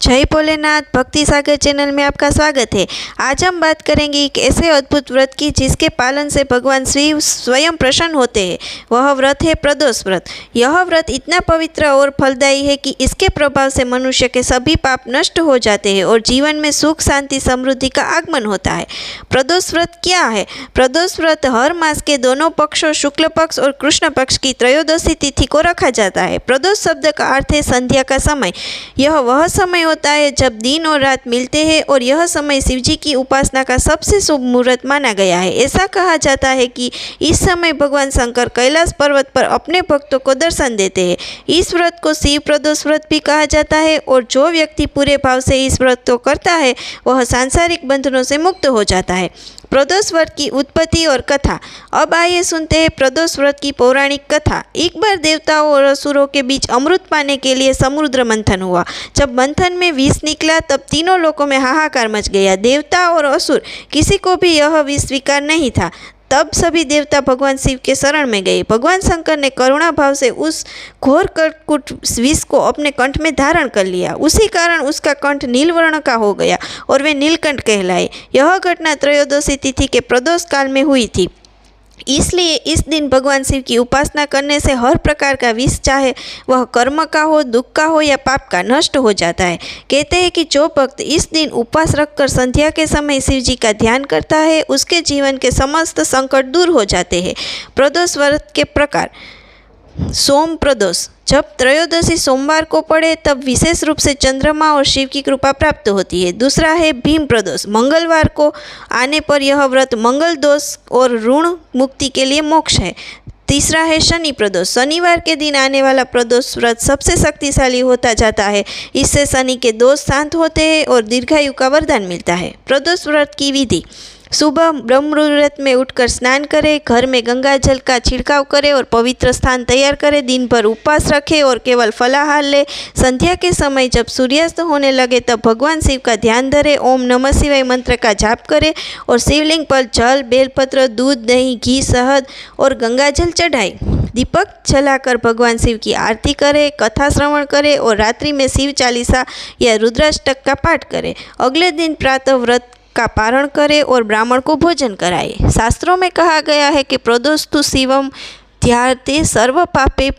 जय भोलेनाथ। भक्ति सागर चैनल में आपका स्वागत है। आज हम बात करेंगे एक ऐसे अद्भुत व्रत की जिसके पालन से भगवान शिव स्वयं प्रसन्न होते हैं। वह व्रत है प्रदोष व्रत। यह व्रत इतना पवित्र और फलदायी है कि इसके प्रभाव से मनुष्य के सभी पाप नष्ट हो जाते हैं और जीवन में सुख शांति समृद्धि का आगमन होता है। प्रदोष व्रत क्या है? प्रदोष व्रत हर मास के दोनों पक्षों शुक्ल पक्ष और कृष्ण पक्ष की त्रयोदशी तिथि को रखा जाता है। प्रदोष शब्द का अर्थ है संध्या का समय। यह वह समय होता है जब दिन और रात मिलते हैं और यह समय शिवजी की उपासना का सबसे शुभ मुहूर्त माना गया है। ऐसा कहा जाता है कि इस समय भगवान शंकर कैलाश पर्वत पर अपने भक्तों को दर्शन देते हैं। इस व्रत को शिव प्रदोष व्रत भी कहा जाता है और जो व्यक्ति पूरे भाव से इस व्रत को करता है वह सांसारिक बंधनों से मुक्त हो जाता है। प्रदोष व्रत की उत्पत्ति और कथा। अब आइए सुनते हैं प्रदोष व्रत की पौराणिक कथा। एक बार देवताओं और असुरों के बीच अमृत पाने के लिए समुद्र मंथन हुआ। जब मंथन में विष निकला तब तीनों लोकों में हाहाकार मच गया। देवता और असुर किसी को भी यह विष स्वीकार नहीं था। तब सभी देवता भगवान शिव के शरण में गए। भगवान शंकर ने करुणा भाव से उस घोर कर्कट विष को अपने कंठ में धारण कर लिया। उसी कारण उसका कंठ नीलवर्ण का हो गया और वे नीलकंठ कहलाए। यह घटना त्रयोदशी तिथि के प्रदोष काल में हुई थी। इसलिए इस दिन भगवान शिव की उपासना करने से हर प्रकार का विष, चाहे वह कर्म का हो, दुख का हो या पाप का, नष्ट हो जाता है। कहते हैं कि जो भक्त इस दिन उपवास रखकर संध्या के समय शिव जी का ध्यान करता है उसके जीवन के समस्त संकट दूर हो जाते हैं। प्रदोष व्रत के प्रकार। सोम प्रदोष। जब त्रयोदशी सोमवार को पड़े तब विशेष रूप से चंद्रमा और शिव की कृपा प्राप्त होती है। दूसरा है भीम प्रदोष। मंगलवार को आने पर यह व्रत मंगल दोष और ऋण मुक्ति के लिए मोक्ष है। तीसरा है शनि प्रदोष। शनिवार के दिन आने वाला प्रदोष व्रत सबसे शक्तिशाली होता जाता है। इससे शनि के दोष शांत होते हैं और दीर्घायु का वरदान मिलता है। प्रदोष व्रत की विधि। सुबह ब्रह्म मुहूर्त में उठकर स्नान करें, घर में गंगा जल का छिड़काव करें और पवित्र स्थान तैयार करें। दिन भर उपवास रखें और केवल फलाहार लें। संध्या के समय जब सूर्यास्त होने लगे तब भगवान शिव का ध्यान धरें। ओम नमः शिवाय मंत्र का जाप करें और शिवलिंग पर जल, बेलपत्र, दूध, दही, घी, शहद और गंगा जल चढ़ाएं। दीपक जलाकर भगवान शिव की आरती करें, कथा श्रवण करें और रात्रि में शिव चालीसा या रुद्राष्टक का पाठ करें। अगले दिन प्रातः व्रत का पारण करें और ब्राह्मण को भोजन कराए। शास्त्रों में कहा गया है कि प्रदोषतु शिवम ध्यायते सर्व पापे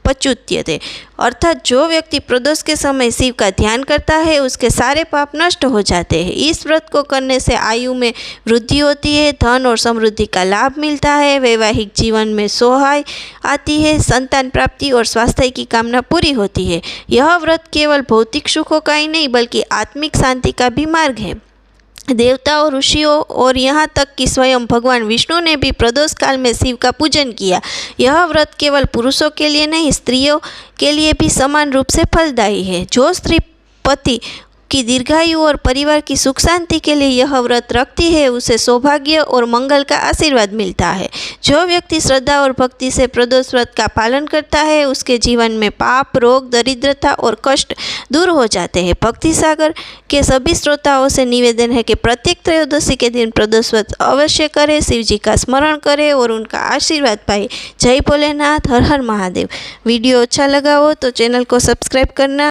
पच्युत्यते, अर्थात जो व्यक्ति प्रदोष के समय शिव का ध्यान करता है उसके सारे पाप नष्ट हो जाते हैं। इस व्रत को करने से आयु में वृद्धि होती है, धन और समृद्धि का लाभ मिलता है, वैवाहिक जीवन में सोहाय आती है, संतान प्राप्ति और स्वास्थ्य की कामना पूरी होती है। यह व्रत केवल भौतिक सुखों का ही नहीं बल्कि आत्मिक शांति का भी मार्ग है। देवताओं, ऋषियों और यहाँ तक कि स्वयं भगवान विष्णु ने भी प्रदोष काल में शिव का पूजन किया। यह व्रत केवल पुरुषों के लिए नहीं, स्त्रियों के लिए भी समान रूप से फलदायी है। जो स्त्री पति की दीर्घायु और परिवार की सुख शांति के लिए यह व्रत रखती है उसे सौभाग्य और मंगल का आशीर्वाद मिलता है। जो व्यक्ति श्रद्धा और भक्ति से प्रदोष व्रत का पालन करता है उसके जीवन में पाप, रोग, दरिद्रता और कष्ट दूर हो जाते हैं। भक्ति सागर के सभी श्रोताओं से निवेदन है कि प्रत्येक त्रयोदशी के दिन प्रदोष व्रत अवश्य करें, शिव जी का स्मरण करें और उनका आशीर्वाद पाए। जय भोलेनाथ। हर हर महादेव। वीडियो अच्छा लगा हो तो चैनल को सब्सक्राइब करना।